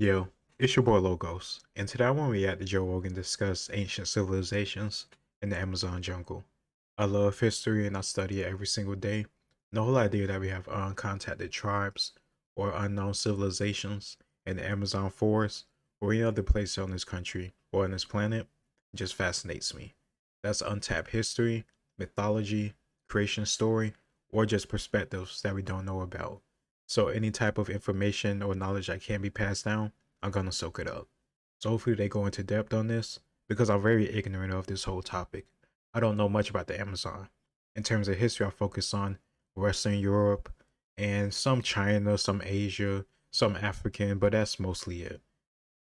Yo, it's your boy Logos, and today I want to react to Joe Rogan discuss ancient civilizations in the Amazon jungle. I love history and I study it every single day. The whole idea that we have uncontacted tribes or unknown civilizations in the Amazon forest or any other place on this country or on this planet just fascinates me. That's untapped history, mythology, creation story, or just perspectives that we don't know about. So any type of information or knowledge that can be passed down, I'm gonna soak it up. So hopefully they go into depth on this because I'm very ignorant of this whole topic. I don't know much about the Amazon. In terms of history, I focus on Western Europe and some China, some Asia, some African, but that's mostly it.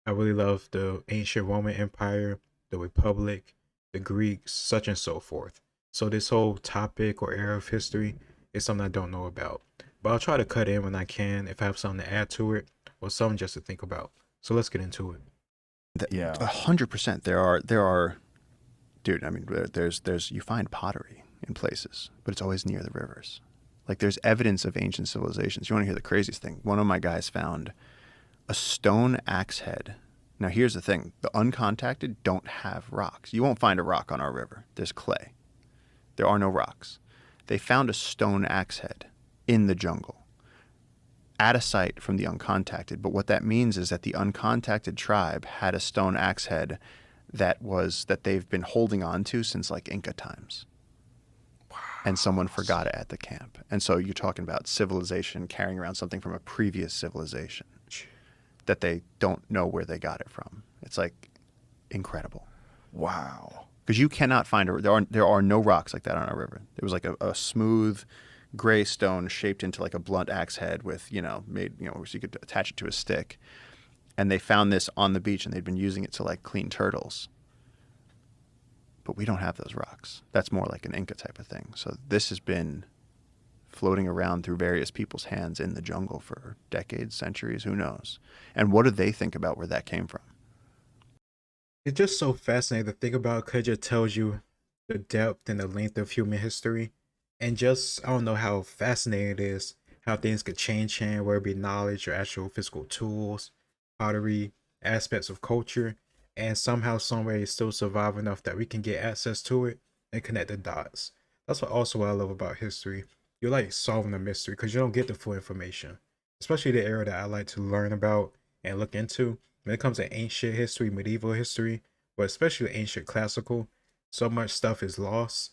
I really love the ancient Roman Empire, the Republic, the Greeks, such and so forth. So this whole topic or era of history is something I don't know about. But I'll try to cut in when I can if I have something to add to it or something just to think about. So let's get into it. Yeah. 100%. There are, dude. I mean, there's you find pottery in places, but it's always near the rivers. Like there's evidence of ancient civilizations. You want to hear the craziest thing? One of my guys found a stone axe head. Now here's the thing: the uncontacted don't have rocks. You won't find a rock on our river. There's clay. There are no rocks. They found a stone axe head in the jungle at a site from the uncontacted. But what that means is that the uncontacted tribe had a stone axe head that they've been holding on to since like Inca times. And someone forgot it at the camp. And so you're talking about civilization carrying around something from a previous civilization that they don't know where they got it from. It's like incredible. Wow. Because you cannot find there are no rocks like that on our river. It was like a smooth gray stone shaped into like a blunt axe head with, made, so you could attach it to a stick. And they found this on the beach and they'd been using it to like clean turtles. But we don't have those rocks. That's more like an Inca type of thing. So this has been floating around through various people's hands in the jungle for decades, centuries, who knows? And what do they think about where that came from? It's just so fascinating to think about because it just tells you the depth and the length of human history. And just, I don't know how fascinating it is how things could change hand, whether it be knowledge or actual physical tools, pottery, aspects of culture, and somehow, someway, it still survive enough that we can get access to it and connect the dots. That's what I love about history. You're like solving a mystery because you don't get the full information, especially the era that I like to learn about and look into. When it comes to ancient history, medieval history, but especially ancient classical, so much stuff is lost.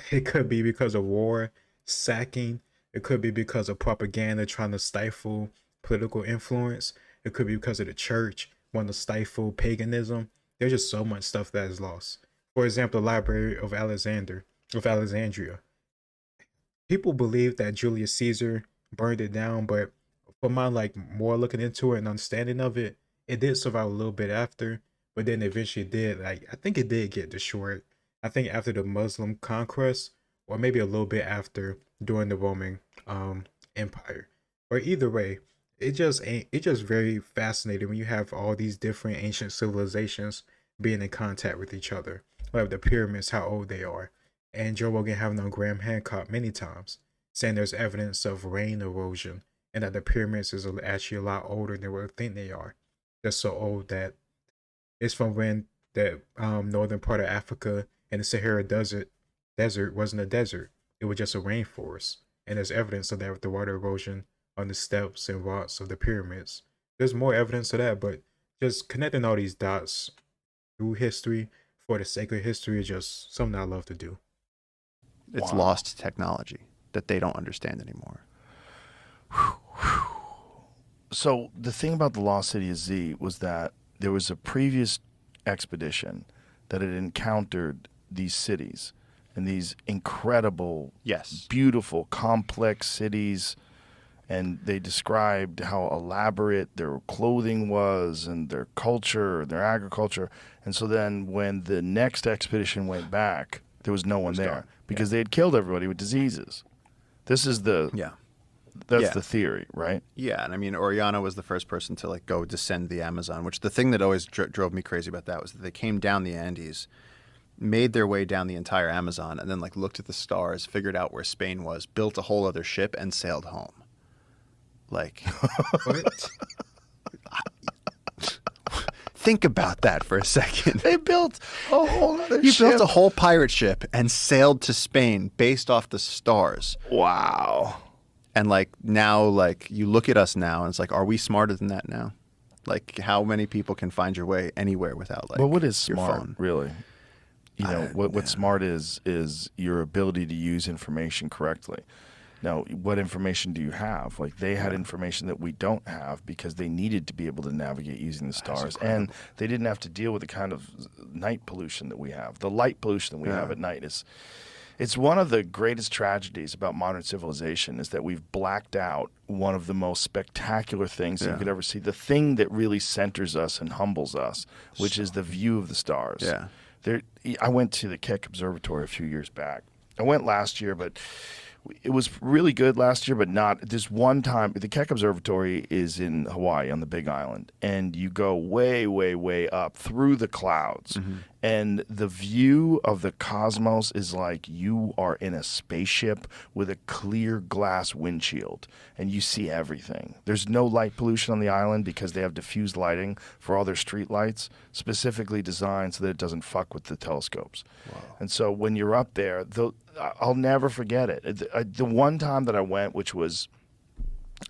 It could be because of war, sacking. It could be because of propaganda trying to stifle political influence. It could be because of the church wanting to stifle paganism. There's just so much stuff that is lost. For example, the Library of Alexandria. People believe that Julius Caesar burned it down, but for my like more looking into it and understanding of it, it did survive a little bit after, but then eventually did like I think it did get destroyed. I think after the Muslim conquest, or maybe a little bit after during the Roman Empire. Or either way, it just very fascinating when you have all these different ancient civilizations being in contact with each other. Like the pyramids, how old they are. And Joe Rogan having on Graham Hancock many times, saying there's evidence of rain erosion and that the pyramids is actually a lot older than what we think they are. They're so old that it's from when the northern part of Africa and the Sahara desert wasn't a desert. It was just a rainforest. And there's evidence of that with the water erosion on the steps and rocks of the pyramids. There's more evidence of that, but just connecting all these dots through history for the sake of history is just something I love to do. It's Wow. lost technology that they don't understand anymore. So the thing about the Lost City of Z was that there was a previous expedition that had encountered these cities and these incredible, Yes. beautiful, complex cities. And they described how elaborate their clothing was and their culture, their agriculture. And so then when the next expedition went back, there was no one there gone. because they had killed everybody with diseases. This is that's Yeah. the theory, right? Yeah, and I mean, Oriana was the first person to like go descend the Amazon, which the thing that always drove me crazy about that was that they came down the Andes, made their way down the entire Amazon, and then like looked at the stars, figured out where Spain was, built a whole other ship, and sailed home. Like, What? think about that for a second. They built a whole other You ship. built a whole pirate ship and sailed to Spain based off the stars. Wow. And like now, like you look at us now and it's like, are we smarter than that now? Like how many people can find your way anywhere without like But what is your smart, phone? really? You know, what smart is your ability to use information correctly. Now, what information do you have? Like they had information that we don't have because they needed to be able to navigate using the stars, and they didn't have to deal with the kind of night pollution that we have. The light pollution that we have at night it's one of the greatest tragedies about modern civilization is that we've blacked out one of the most spectacular things that you could ever see. The thing that really centers us and humbles us, which is the view of the stars. Yeah. I went to the Keck Observatory a few years back. I went last year, but it was really good last year, but not this one time. The Keck Observatory is in Hawaii on the Big Island, and you go way, way, way up through the clouds. And the view of the cosmos is like you are in a spaceship with a clear glass windshield, and you see everything. There's no light pollution on the island because they have diffused lighting for all their street lights, specifically designed so that it doesn't fuck with the telescopes. Wow. And so when you're up there, I'll never forget it. The one time that I went, which was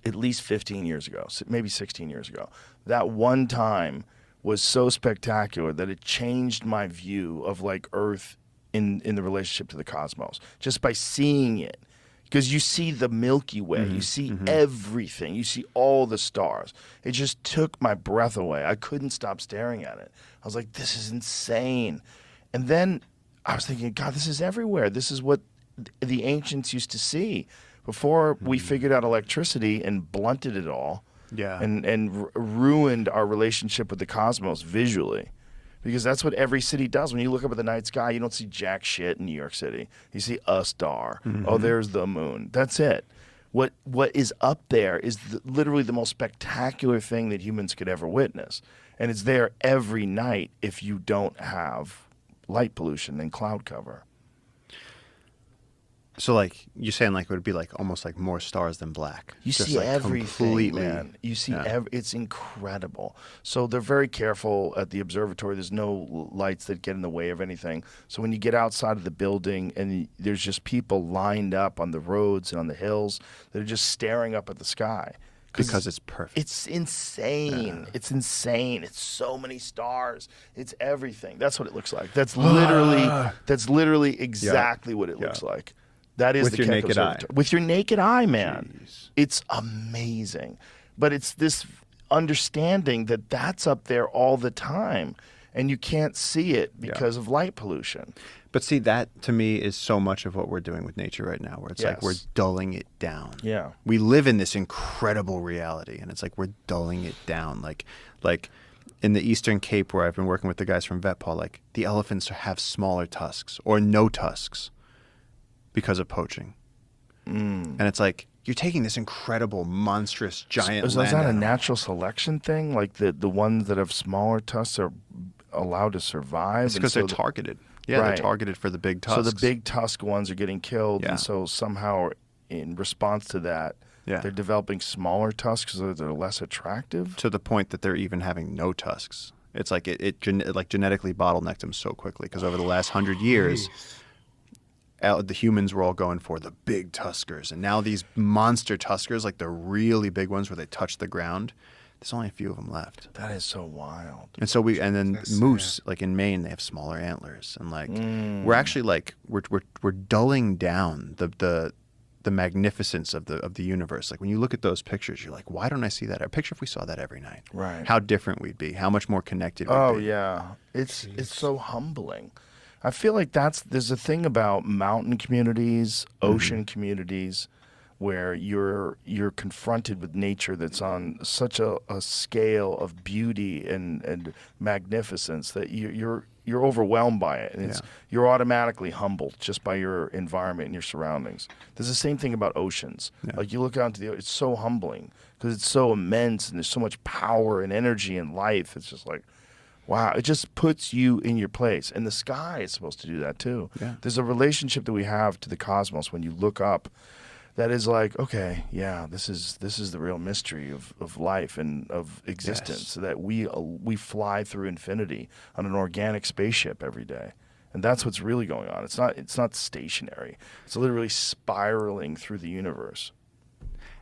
at least 15 years ago, maybe 16 years ago, that one time was so spectacular that it changed my view of like Earth in the relationship to the cosmos just by seeing it. Because you see the Milky Way, you see everything, you see all the stars. It just took my breath away. I couldn't stop staring at it. I was like, this is insane. And then I was thinking, God, this is everywhere. This is what the ancients used to see before we figured out electricity and blunted it all. Yeah. And ruined our relationship with the cosmos visually. Because that's what every city does. When you look up at the night sky, you don't see jack shit in New York City. You see a star. Oh, there's the moon. That's it. What is up there is literally the most spectacular thing that humans could ever witness. And it's there every night if you don't have light pollution and cloud cover. So like you're saying like it would be like almost like more stars than black. You Just, see like, everything, completely. man. You see it's incredible. So they're very careful at the observatory. There's no lights that get in the way of anything. So when you get outside of the building and there's just people lined up on the roads and on the hills that are just staring up at the sky. Because it's perfect. It's insane. It's insane. It's so many stars. It's everything. That's what it looks like. That's literally exactly what it looks like. That is With the your Keck naked Observatory. eye. With your naked eye, man. Jeez. It's amazing. But it's this understanding that that's up there all the time, and you can't see it because of light pollution. But see, that to me is so much of what we're doing with nature right now, where it's like we're dulling it down. Yeah. We live in this incredible reality, and it's like we're dulling it down. Like in the Eastern Cape, where I've been working with the guys from VetPaw, like the elephants have smaller tusks or no tusks because of poaching. And it's like you're taking this incredible, monstrous, giant So is land that a animal. natural selection thing? Like the ones that have smaller tusks are allowed to survive? It's because they're targeted. Yeah, Right. they're targeted for the big tusks. So the big tusk ones are getting killed, Yeah. and so somehow in response to that, they're developing smaller tusks so that they're less attractive? to the point that they're even having no tusks. It's like it genetically bottlenecked them so quickly because over the last 100 years, the humans were all going for the big tuskers, and now these monster tuskers, like the really big ones where they touch the ground, there's only a few of them left. That is so wild. And so then That's moose, sad. like in Maine, they have smaller antlers, and like we're actually like we're dulling down the magnificence of the universe. Like when you look at those pictures, you're like, why don't I see that? A picture if we saw that every night. Right. How different we'd be. How much more connected we'd Oh be. yeah, it's so humbling. I feel like there's a thing about mountain communities, ocean communities, where you're confronted with nature that's on such a scale of beauty and magnificence that you're overwhelmed by it, and you're automatically humbled just by your environment and your surroundings. There's the same thing about oceans. Like you look out into it's so humbling because it's so immense and there's so much power and energy and life. It's just like, wow, it just puts you in your place. And the sky is supposed to do that too. Yeah. There's a relationship that we have to the cosmos when you look up. that is like, okay, yeah, this is the real mystery of life and of existence. Yes. That we fly through infinity on an organic spaceship every day, and that's what's really going on. It's not stationary. It's literally spiraling through the universe.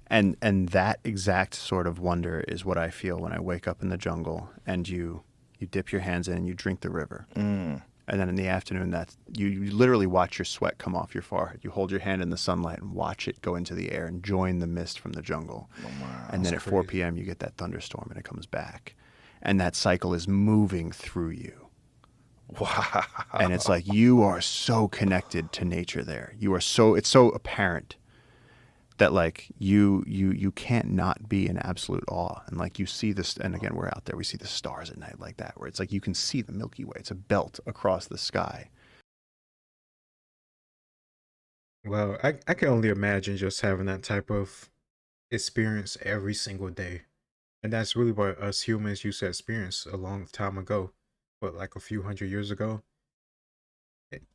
And that exact sort of wonder is what I feel when I wake up in the jungle and you dip your hands in and you drink the river. Mm. And then in the afternoon, that's you literally watch your sweat come off your forehead. You hold your hand in the sunlight and watch it go into the air and join the mist from the jungle. Oh, wow. And then at 4 p.m., you get that thunderstorm and it comes back. And that cycle is moving through you. Wow. And it's like you are so connected to nature there. It's so apparent that like you can't not be in absolute awe. And like you see this, and again, we're out there, we see the stars at night like that, where it's like you can see the Milky Way. It's a belt across the sky. Well, I can only imagine just having that type of experience every single day. And that's really what us humans used to experience a long time ago. But like a few hundred years ago.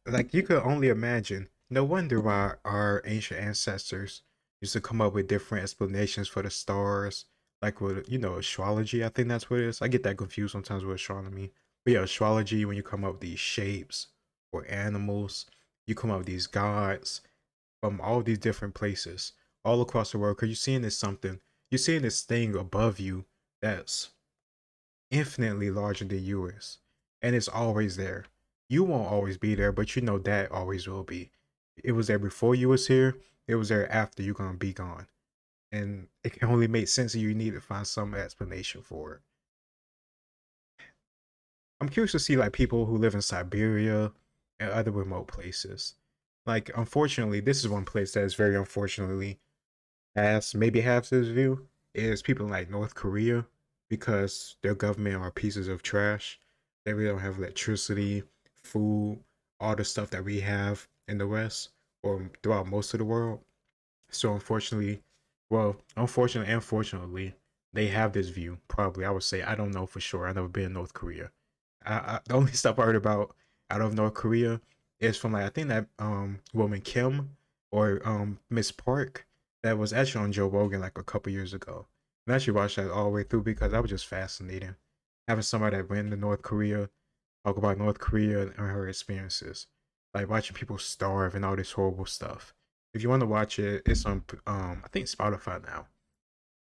Like you could only imagine. No wonder why our ancient ancestors used to come up with different explanations for the stars. Like with, astrology, I think that's what it is. I get that confused sometimes with astronomy. But yeah, astrology, when you come up with these shapes or animals, you come up with these gods from all these different places all across the world, because you're seeing this thing above you that's infinitely larger than you is, and it's always there. You won't always be there, but you know that always will be. It was there before you was here, it was there after you're gonna be gone, and it can only make sense that you need to find some explanation for it. I'm curious to see like people who live in Siberia and other remote places. Like, unfortunately, this is one place that is very unfortunately maybe half this view is people in like North Korea, because their government are pieces of trash. They really don't have electricity, food, all the stuff that we have in the West or throughout most of the world. So unfortunately and fortunately, they have this view. Probably, I would say, I don't know for sure. I've never been in North Korea. The only stuff I heard about out of North Korea is from like I think that woman Kim or Miss Park that was actually on Joe Rogan like a couple years ago. And I actually watched that all the way through because that was just fascinating. Having somebody that went to North Korea talk about North Korea and her experiences, like watching people starve and all this horrible stuff. If you want to watch it, it's on I think Spotify now,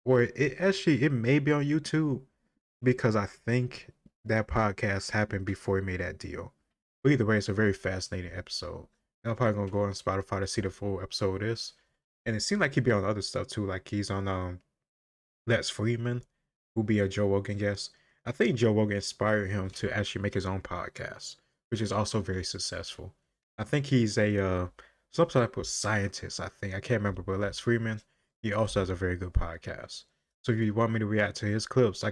or it may be on YouTube, because I think that podcast happened before he made that deal. But either way, it's a very fascinating episode. And I'm probably gonna go on Spotify to see the full episode of this. And it seemed like he'd be on other stuff too, like he's on Lex Friedman, who'll be a Joe Rogan guest. I think Joe Rogan inspired him to actually make his own podcast, which is also very successful. I think he's a some type of scientist, I think. I can't remember, but Lex Friedman, he also has a very good podcast. So if you want me to react to his clips, I